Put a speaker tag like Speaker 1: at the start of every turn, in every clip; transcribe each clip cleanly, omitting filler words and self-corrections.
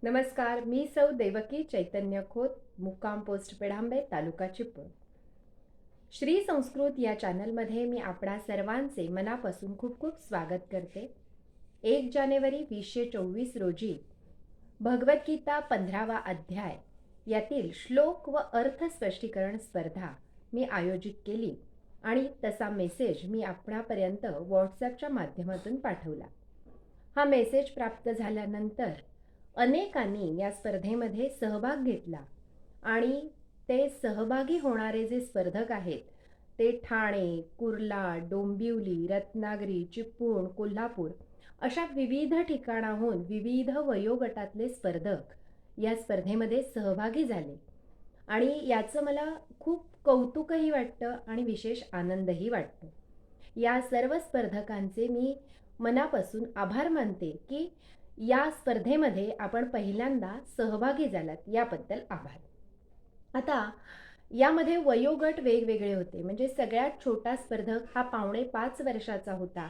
Speaker 1: नमस्कार, मी सौ देवकी चैतन्य खोत, मुक्काम पोस्ट पेढांबे, तालुका चिपळूण. श्री संस्कृत या चॅनलमध्ये मी आपणा सर्वांचे मनापासून खूप खूप स्वागत करते. 1 जानेवारी 2024 रोजी भगवद्गीता 15वा अध्याय यातील श्लोक व अर्थ स्पष्टीकरण स्पर्धा मी आयोजित केली आणि तसा मेसेज मी आपणापर्यंत व्हॉट्सॲपच्या माध्यमातून पाठवला. हा मेसेज प्राप्त झाल्यानंतर अनेकांनी या स्पर्धेमध्ये सहभाग घेतला आणि ते सहभागी होणारे जे स्पर्धक आहेत ते ठाणे, कुर्ला, डोंबिवली, रत्नागिरी, चिपळूण, कोल्हापूर अशा विविध ठिकाणाहून विविध वयोगटातले स्पर्धक या स्पर्धेमध्ये सहभागी झाले आणि याचं मला खूप कौतुकही वाटतं आणि विशेष आनंदही वाटतो. या सर्व स्पर्धकांचे मी मनापासून आभार मानते की या स्पर्धेमध्ये आपण पहिल्यांदा सहभागी झालात याबद्दल आभार. आता यामध्ये वयोगट वेगवेगळे होते. म्हणजे सगळ्यात छोटा स्पर्धक हा 5.5 वर्षाचा होता,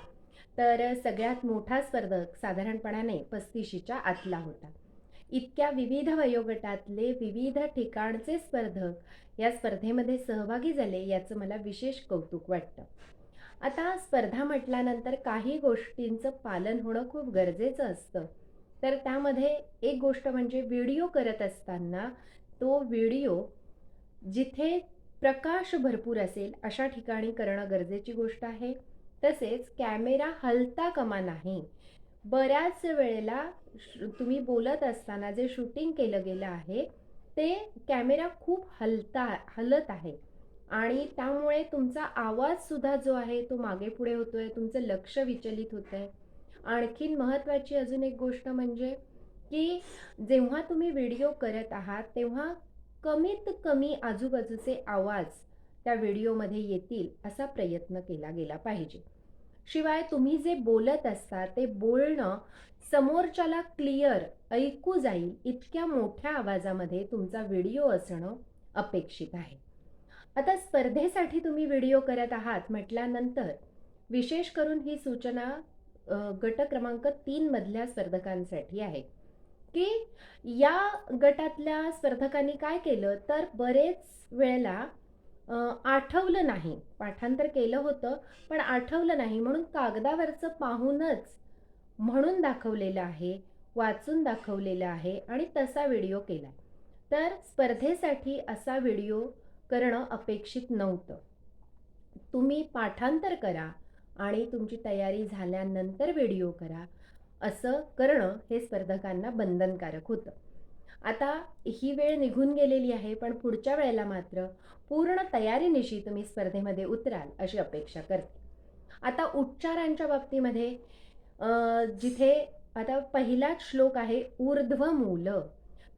Speaker 1: तर सगळ्यात मोठा स्पर्धक साधारणपणाने 35च्या आतला होता. इतक्या विविध वयोगटातले विविध ठिकाणचे स्पर्धक या स्पर्धेमध्ये सहभागी झाले याचं मला विशेष कौतुक वाटतं. आता स्पर्धा म्हटल्यानंतर काही गोष्टींचं पालन होणं खूप गरजेचं असतं. तर त्यामध्ये एक गोष्ट म्हणजे व्हिडिओ करत असताना तो व्हिडिओ जिथे प्रकाश भरपूर असेल अशा ठिकाणी करणं गरजेची गोष्ट आहे. तसेच कॅमेरा हलता कामा नाही. बऱ्याच वेळेला तुम्ही बोलत असताना जे शूटिंग केलं गेलं आहे ते कॅमेरा खूप हलत आहे आणि त्यामुळे तुमचा आवाजसुद्धा जो आहे तो मागे पुढे होतोय, तुमचं लक्ष विचलित होतंय. आणखीन महत्त्वाची अजून एक गोष्ट म्हणजे की जेव्हा तुम्ही व्हिडिओ करत आहात तेव्हा कमीत कमी आजूबाजूचे आवाज त्या व्हिडिओमध्ये येतील असा प्रयत्न केला गेला पाहिजे. शिवाय तुम्ही जे बोलत असता ते बोलणं समोरच्याला क्लिअर ऐकू जाईल इतक्या मोठ्या आवाजामध्ये तुमचा व्हिडिओ असणं अपेक्षित आहे. आता स्पर्धेसाठी तुम्ही व्हिडिओ करत आहात म्हटल्यानंतर विशेष करून ही सूचना गट क्रमांक 3 मधल्या स्पर्धकांसाठी आहे की या गटातल्या स्पर्धकांनी काय केलं तर बरेच वेळेला आठवलं नाही, पाठांतर केलं होतं पण आठवलं नाही म्हणून कागदावरचं पाहूनच म्हणून दाखवलेलं आहे, वाचून दाखवलेलं आहे आणि तसा व्हिडिओ केला. तर स्पर्धेसाठी असा व्हिडिओ करणं अपेक्षित नव्हतं. तुम्ही पाठांतर करा आणि तुमची तयारी झाल्यानंतर व्हिडिओ करा असं करणं हे स्पर्धकांना बंधनकारक होतं. आता ही वेळ निघून गेलेली आहे पण पुढच्या वेळेला मात्र पूर्ण तयारीनिशी तुम्ही स्पर्धेमध्ये उतराल अशी अपेक्षा करते. आता उच्चारांच्या बाबतीमध्ये जिथे आता पहिलाच श्लोक आहे ऊर्ध्वमूल,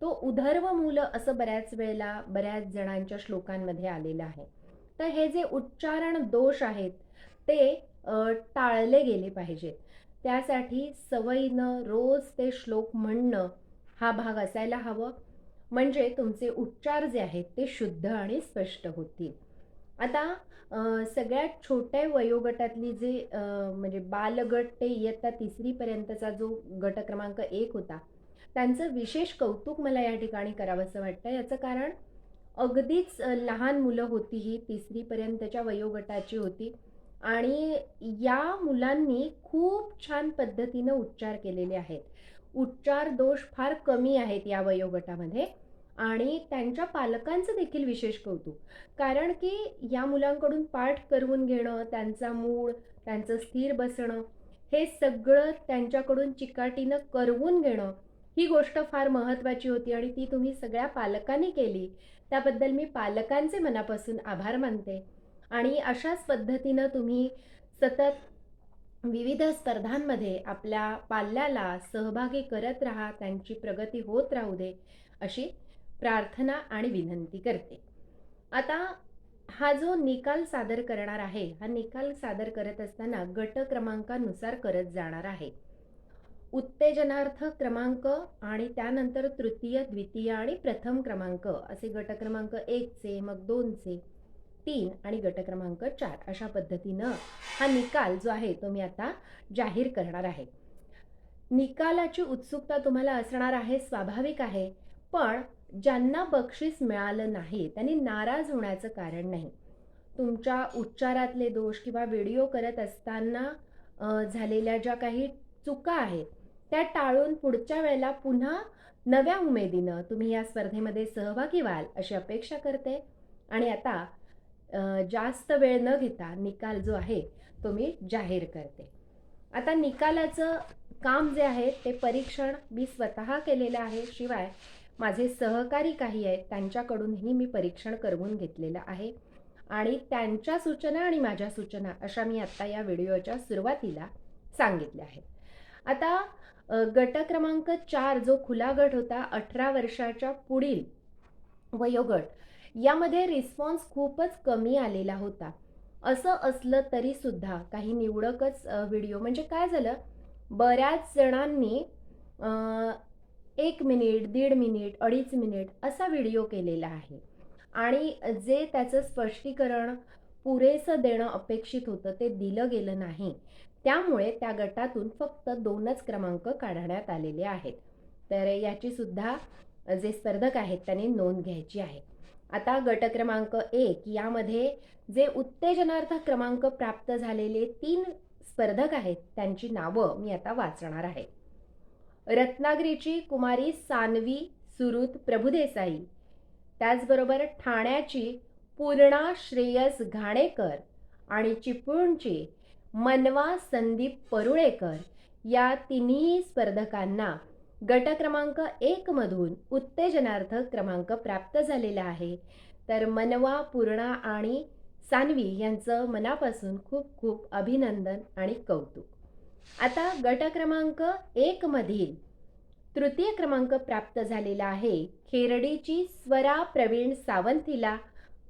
Speaker 1: तो उधर्वमूल असं बऱ्याच वेळेला बऱ्याच जणांच्या श्लोकांमध्ये आलेलं आहे. तर हे जे उच्चारण दोष आहेत ते टाळले गेले पाहिजेत. त्यासाठी सवयीनं रोज ते श्लोक म्हणणं हा भाग असायला हवं. म्हणजे तुमचे उच्चार जे आहेत ते शुद्ध आणि स्पष्ट होतील. आता सगळ्यात छोट्या वयोगटातली जे म्हणजे बालगट ते इयत्ता 3री पर्यंतचा जो गट क्रमांक 1 होता, त्यांचं विशेष कौतुक मला या ठिकाणी करावंसं वाटतं. याचं कारण अगदीच लहान मुलं होती ही 3री पर्यंतच्या वयोगटाची होती आणि या मुलांनी खूप छान पद्धतीनं उच्चार केलेले आहेत. उच्चार दोष फार कमी आहेत या वयोगटामध्ये आणि त्यांच्या पालकांचं देखील विशेष कौतुक. कारण की या मुलांकडून पाठ करवून घेणं, त्यांचा मूळ, त्यांचं स्थिर बसणं हे सगळं त्यांच्याकडून चिकाटीनं करवून घेणं ही गोष्ट फार महत्त्वाची होती आणि ती तुम्ही सगळ्या पालकांनी केली. त्याबद्दल मी पालकांचे मनापासून आभार मानते आणि अशाच पद्धतीनं तुम्ही सतत विविध स्पर्धांमध्ये आपल्या पाल्याला सहभागी करत राहा, त्यांची प्रगती होत राहू दे अशी प्रार्थना आणि विनंती करते. आता हा जो निकाल सादर करणार आहे, हा निकाल सादर करत असताना गट क्रमांकानुसार करत जाणार आहे. उत्तेजनार्थ क्रमांक आणि त्यानंतर तृतीय, द्वितीय आणि प्रथम क्रमांक असे गट क्रमांक 1चे, मग 2चे, 3 आणि गट क्रमांक 4 अशा पद्धतीनं हा निकाल जो आहे तो मी आता जाहीर करणार आहे. निकालाची उत्सुकता तुम्हाला असणार आहे, स्वाभाविक आहे. पण ज्यांना बक्षीस मिळालं नाही, त्यांनी नाराज होण्याचं कारण नाही. तुमच्या उच्चारातले दोष किंवा व्हिडिओ करत असताना झालेल्या ज्या काही चुका आहेत, त्या टाळून पुढच्या वेळेला पुन्हा नव्या उमेदीनं तुम्ही या स्पर्धेमध्ये सहभागी व्हाल, अशी अपेक्षा करते. आणि आता जास्त वेळ न घेता निकाल जो आहे, तो मी जाहीर करते. आता निकालाचं काम जे आहे ते परीक्षण मी स्वतः केलेलं आहे. शिवाय माझे सहकारी काही आहेत, त्यांच्याकडूनही मी परीक्षण करवून घेतलेलं आहे. आणि त्यांच्या सूचना आणि माझ्या सूचना अशा मी आत्ता या व्हिडिओच्या सुरुवातीला सांगितल्या आहेत. आता गट क्रमांक 4 जो खुला गट होता, 18 वर्षाच्या पुढील वयोगट, यामध्ये रिस्पॉन्स खूपच कमी आलेला होता. असं असलं तरीसुद्धा काही निवडकच व्हिडिओ, म्हणजे काय झालं, बऱ्याच जणांनी 1 मिनिट, 1.5 मिनिट, 2.5 मिनिट असा व्हिडिओ केलेला आहे. आणि जे त्याचं स्पष्टीकरण पुरेसं देणं अपेक्षित होतं ते दिलं गेलं नाही. त्यामुळे त्या गटातून फक्त 2च क्रमांक काढण्यात आलेले आहेत. तर याची सुद्धा जे स्पर्धक आहेत त्यांनी नोंद घ्यायची आहे. आता गट क्रमांक 1 यामध्ये जे उत्तेजनार्थ क्रमांक प्राप्त झालेले 3 स्पर्धक आहेत, त्यांची नावं मी आता वाचणार आहे. रत्नागिरीची कुमारी सानवी सुरुत प्रभुदेसाई, त्याचबरोबर ठाण्याची पूर्णा श्रेयस घाणेकर आणि चिपळूणची मनवा संदीप परुळेकर, या तिन्ही स्पर्धकांना गट क्रमांक 1 मधून उत्तेजनार्थ क्रमांक प्राप्त झालेला आहे. तर मनवा, पूर्णा आणि सानवी यांचं मनापासून खूप खूप अभिनंदन आणि कौतुक. आता गट क्रमांक 1 मधील तृतीय क्रमांक प्राप्त झालेला आहे खेरडीची स्वरा प्रवीण सावंत, हिला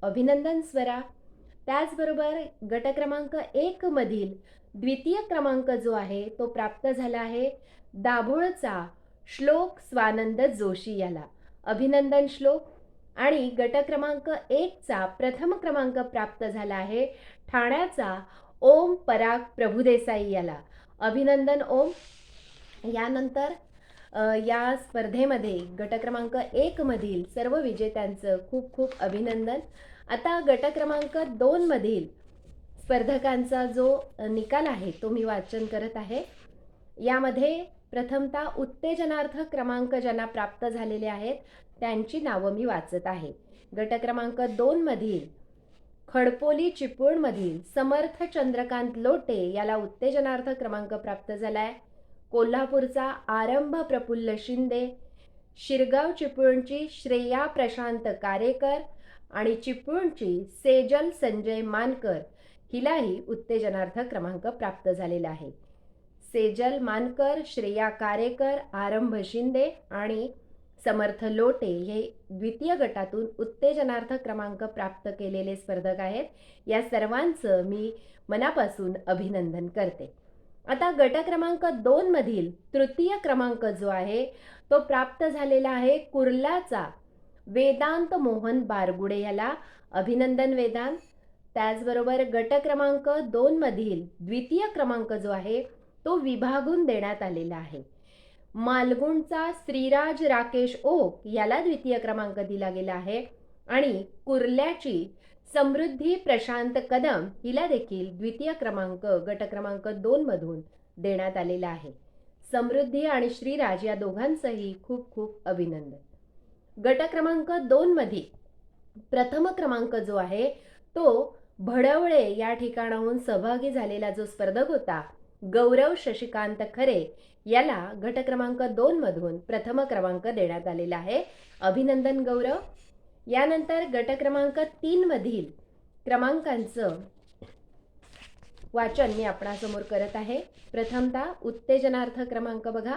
Speaker 1: अभिनंदन स्वरा. त्याचबरोबर गट क्रमांक 1 मधील द्वितीय क्रमांक जो आहे तो प्राप्त झाला आहे दाभोळचा श्लोक स्वानंद जोशी, याला अभिनंदन श्लोक. आणि गट क्रमांक 1 चा प्रथम क्रमांक प्राप्त झाला आहे ठाण्याचा ओम पराग प्रभुदेसाई, याला अभिनंदन ओम. यानंतर या स्पर्धेमध्ये गट क्रमांक 1 मधील सर्व विजेत्यांचं खूप खूप अभिनंदन. आता गट क्रमांक 2 मधील स्पर्धकांचा जो निकाल आहे तो मी वाचन करत आहे. यामध्ये प्रथमतः उत्तेजनार्थ क्रमांक ज्यांना प्राप्त झालेले आहेत त्यांची नावं मी वाचत आहे. गट क्रमांक 2 मधील खडपोली चिपळूणमधील समर्थ चंद्रकांत लोटे, याला उत्तेजनार्थ क्रमांक प्राप्त झालाय. कोल्हापूरचा आरंभ प्रफुल्ल शिंदे, शिरगाव चिपळूणची श्रेया प्रशांत कारेकर आणि चिपळूणची सेजल संजय मानकर, हिलाही उत्तेजनार्थ क्रमांक प्राप्त झालेला आहे. सेजल मानकर, श्रेया कारेकर, आरंभ शिंदे आणि समर्थ लोटे हे द्वितीय गटातून उत्तेजनार्थ क्रमांक प्राप्त केलेले स्पर्धक आहेत. या सर्वांचं मी मनापासून अभिनंदन करते. आता गट क्रमांक 2 मधील तृतीय क्रमांक जो आहे तो प्राप्त झालेला आहे कुर्लाचा वेदांत मोहन बारगुडे, याला अभिनंदन वेदांत. त्याचबरोबर गट क्रमांक 2 मधील द्वितीय क्रमांक जो आहे तो विभागून देण्यात आलेला आहे. मालगुणचा श्रीराज राकेश ओक, याला द्वितीय क्रमांक दिला गेला आहे. आणि कुर्ल्याची समृद्धी प्रशांत कदम, हिला देखील द्वितीय क्रमांक गट क्रमांक 2 मधून देण्यात आलेला आहे. समृद्धी आणि श्रीराज या दोघांचंही खूप खूप अभिनंदन. गट क्रमांक 2 मध्ये प्रथम क्रमांक जो आहे तो भडवळे या ठिकाणाहून सहभागी झालेला जो स्पर्धक होता गौरव शशिकांत खरे, याला गट क्रमांक 2 मधून प्रथम क्रमांक देण्यात आलेला आहे. अभिनंदन गौरव. यानंतर गट क्रमांक 3 मधील क्रमांकांचं वाचन मी आपणासमोर करत आहे. प्रथमतः उत्तेजनार्थ क्रमांक बघा.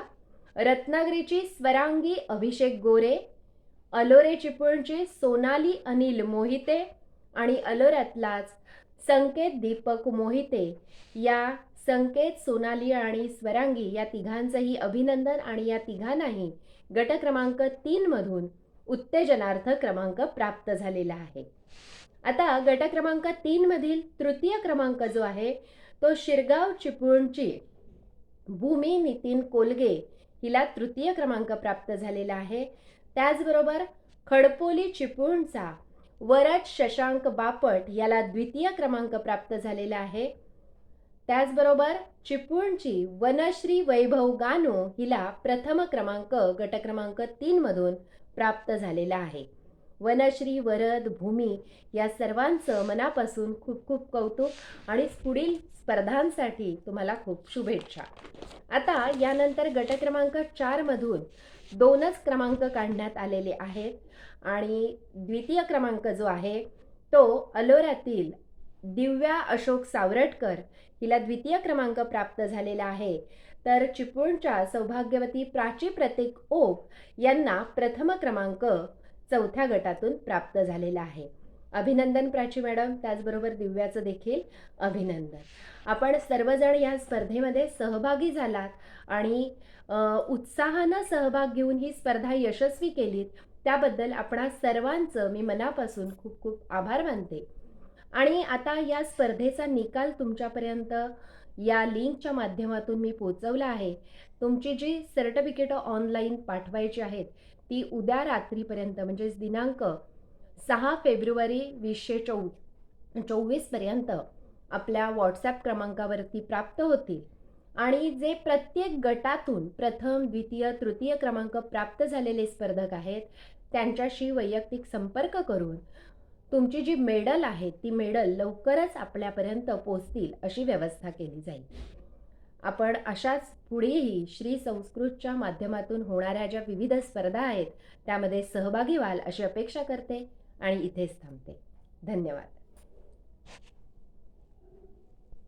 Speaker 1: रत्नागिरीची स्वरांगी अभिषेक गोरे, अलोरे चिपळूणची सोनाली अनिल मोहिते आणि अलोऱ्यातलाच संकेत दीपक मोहिते, या संकेत, सोनाली आणि स्वरांगी या तिघांचंही अभिनंदन. आणि या तिघांनाही गट क्रमांक 3 मधून उत्तेजनार्थ क्रमांक प्राप्त झालेला आहे. आता गट क्रमांक 3 मधील तृतीय क्रमांक जो आहे तो शिरगाव चिपळूणची भूमी नितीन कोलगे हिला तृतीय क्रमांक प्राप्त झालेला आहे. त्याचबरोबर खडपोली चिपळूणचा वरद शशांक बापट याला द्वितीय क्रमांक प्राप्त झालेला आहे. त्याचबरोबर चिपळूणची वनश्री वैभव गानो हिला प्रथम क्रमांक गट क्रमांक 3 मधून प्राप्त झालेला आहे. वनश्री, वरद, भूमी या सर्वांचं मनापासून खूप खूप कौतुक आणि पुढील स्पर्धांसाठी तुम्हाला खूप शुभेच्छा. आता यानंतर गट क्रमांक 4 मधून 2च क्रमांक काढण्यात आलेले आहेत आणि द्वितीय क्रमांक जो आहे तो अलोरातील दिव्या अशोक सावरटकर हिला द्वितीय क्रमांक प्राप्त झालेला आहे. तर चिपळूणच्या सौभाग्यवती प्राची प्रतीक ओक यांना प्रथम क्रमांक 4थ्या गटातून प्राप्त झालेला आहे. अभिनंदन प्राची मॅडम. त्याचबरोबर दिव्याचं देखील अभिनंदन. आपण सर्वजण या स्पर्धेमध्ये सहभागी झालात आणि उत्साहानं सहभाग घेऊन ही स्पर्धा यशस्वी केलीत त्याबद्दल आपणा सर्वांचं मी मनापासून खूप खूप आभार मानते. आणि आता या स्पर्धेचा निकाल तुमच्यापर्यंत या लिंकच्या माध्यमातून मी पोचवला आहे. तुमची जी सर्टिफिकेटं ऑनलाईन पाठवायची आहेत ती उद्या रात्रीपर्यंत म्हणजेच दिनांक 6 फेब्रुवारी 2024 पर्यंत आपल्या व्हॉट्सॲप क्रमांकावरती प्राप्त होतील. आणि जे प्रत्येक गटातून प्रथम, द्वितीय, तृतीय क्रमांक प्राप्त झालेले स्पर्धक आहेत त्यांच्याशी वैयक्तिक संपर्क करून तुमची जी मेडल आहे ती मेडल लवकरच आपल्यापर्यंत पोहोचतील अशी व्यवस्था केली जाईल. आपण अशाच पुढेही श्री संस्कृतच्या माध्यमातून होणाऱ्या ज्या विविध स्पर्धा आहेत त्यामध्ये सहभागी व्हाल अशी अपेक्षा करते आणि इथेच थांबते. धन्यवाद.